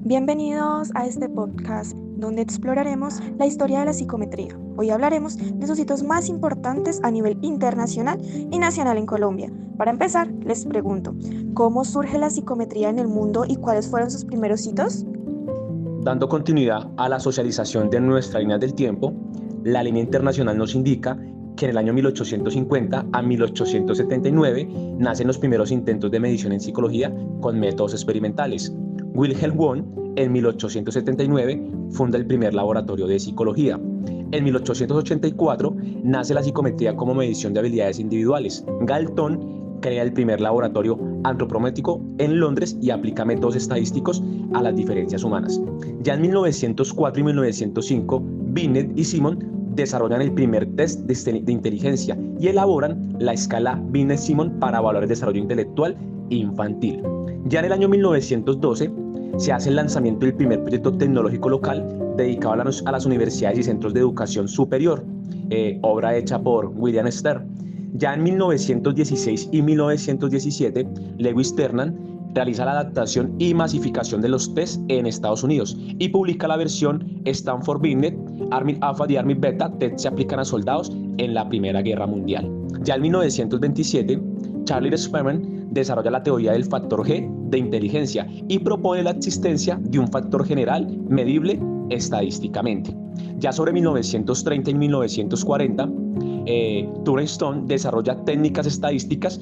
Bienvenidos a este podcast donde exploraremos la historia de la psicometría. Hoy hablaremos de sus hitos más importantes a nivel internacional y nacional en Colombia. Para empezar, les pregunto, ¿cómo surge la psicometría en el mundo y cuáles fueron sus primeros hitos? Dando continuidad a la socialización de nuestra línea del tiempo, la línea internacional nos indica que en el año 1850 a 1879 nacen los primeros intentos de medición en psicología con métodos experimentales. Wilhelm Wundt en 1879 funda el primer laboratorio de psicología. En 1884 nace la psicometría como medición de habilidades individuales. Galton crea el primer laboratorio antropométrico en Londres y aplica métodos estadísticos a las diferencias humanas. Ya en 1904 y 1905, Binet y Simon desarrollan el primer test de inteligencia y elaboran la escala Binet-Simon para evaluar el desarrollo intelectual infantil. Ya en el año 1912 se hace el lanzamiento del primer proyecto tecnológico local dedicado a las universidades y centros de educación superior, obra hecha por William Stern. Ya en 1916 y 1917, Lewis Ternan realiza la adaptación y masificación de los test en Estados Unidos y publica la versión Stanford Binet, Army Alpha y Army Beta. Test se aplican a soldados en la Primera Guerra Mundial. Ya en 1927, Charlie Spearman desarrolla la teoría del factor G de inteligencia y propone la existencia de un factor general medible estadísticamente. Ya sobre 1930 y 1940, Stone desarrolla técnicas estadísticas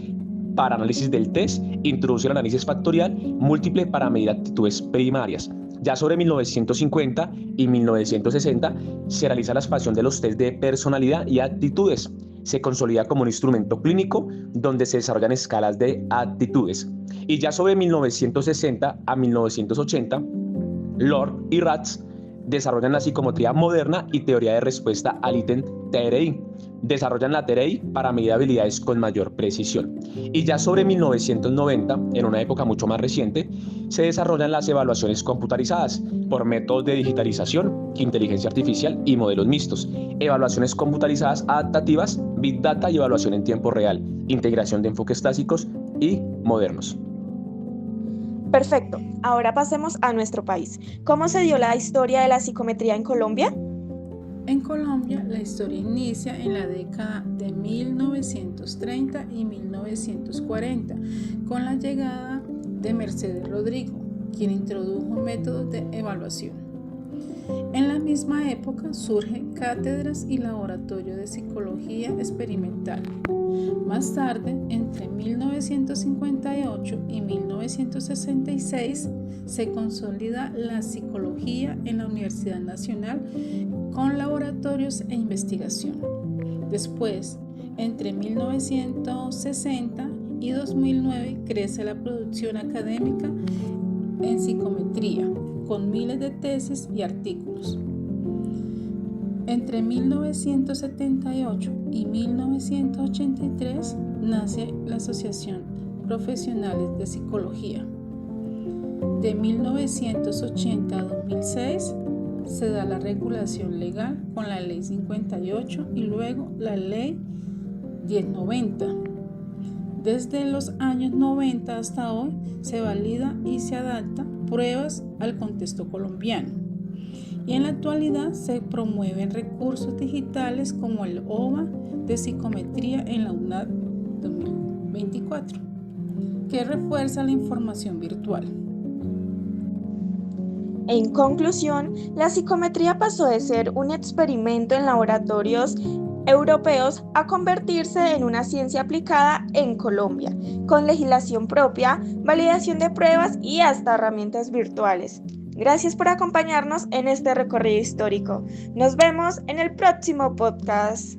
para análisis del test, introduce el análisis factorial múltiple para medir actitudes primarias. Ya sobre 1950 y 1960 se realiza la expansión de los test de personalidad y actitudes. Se consolida como un instrumento clínico donde se desarrollan escalas de actitudes. Y ya sobre 1960 a 1980, Lord y Ratz desarrollan la psicometría moderna y teoría de respuesta al ítem TRI. Desarrollan la TRI para medir habilidades con mayor precisión. Y ya sobre 1990, en una época mucho más reciente, se desarrollan las evaluaciones computarizadas por métodos de digitalización, inteligencia artificial y modelos mixtos, evaluaciones computarizadas adaptativas, Big Data y evaluación en tiempo real, integración de enfoques clásicos y modernos. Perfecto, ahora pasemos a nuestro país. ¿Cómo se dio la historia de la psicometría en Colombia? En Colombia, la historia inicia en la década de 1930 y 1940, con la llegada de Mercedes Rodrigo, quien introdujo métodos de evaluación. En la misma época surgen cátedras y laboratorio de psicología experimental. Más tarde, entre 1958 y 1966, se consolida la psicología en la Universidad Nacional con laboratorios e investigación. Después, entre 1960 y 2009, crece la producción académica en psicometría, con miles de tesis y artículos. Entre 1978 y 1983 nace la Asociación Profesionales de Psicología. De 1980 a 2006 se da la regulación legal con la Ley 58 y luego la Ley 1090. Desde los años 90 hasta hoy se valida y se adapta pruebas al contexto colombiano. Y en la actualidad se promueven recursos digitales como el OVA de psicometría en la UNAD 2024, que refuerza la información virtual. En conclusión, la psicometría pasó de ser un experimento en laboratorios europeos a convertirse en una ciencia aplicada en Colombia, con legislación propia, validación de pruebas y hasta herramientas virtuales. Gracias por acompañarnos en este recorrido histórico. Nos vemos en el próximo podcast.